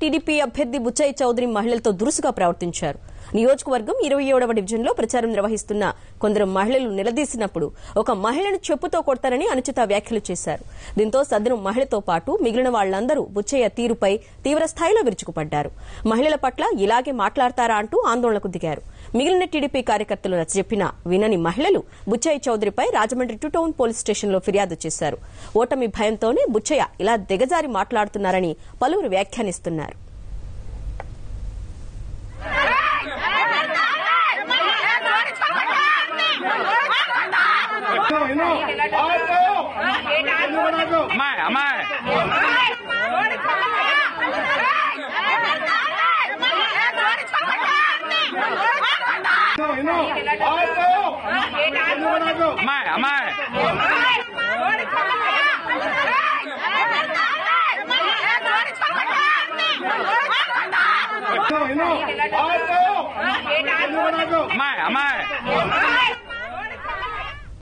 TDP అభ్యర్థి బుచ్చయ్య చౌదరి మహిళలతో దురుసుగా ప్రవర్తించారు. నియోజకవర్గం 27వ డివిజన్లో ప్రచారం నిర్వహిస్తున్న కొందరు మహిళలు నిలదీసినప్పుడు ఒక మహిళను చెప్పుతో కొడతారని అనుచిత వ్యాఖ్యలు చేశారు. దీంతో సదరు మహిళతో పాటు మిగిలిన వాళ్లందరూ బుచ్చయ్య తీరుపై తీవ్రస్థాయిలో విరుచుకుపడ్డారు. మహిళల పట్ల ఇలాగే మాట్లాడతారా అంటూ ఆందోళనకు దిగారు. మిగిలిన టీడీపీ కార్యకర్తలు నచ్చజెప్పినా వినని మహిళలు బుచ్చయ్య చౌదరిపై రాజమండ్రి 2 టౌన్ పోలీస్ స్టేషన్లో ఫిర్యాదు చేశారు. ఓటమి భయంతోనే బుచ్చయ్య ఇలా దిగజారి మాట్లాడుతున్నారని పలువురు వ్యాఖ్యానిస్తున్నారు. Am I?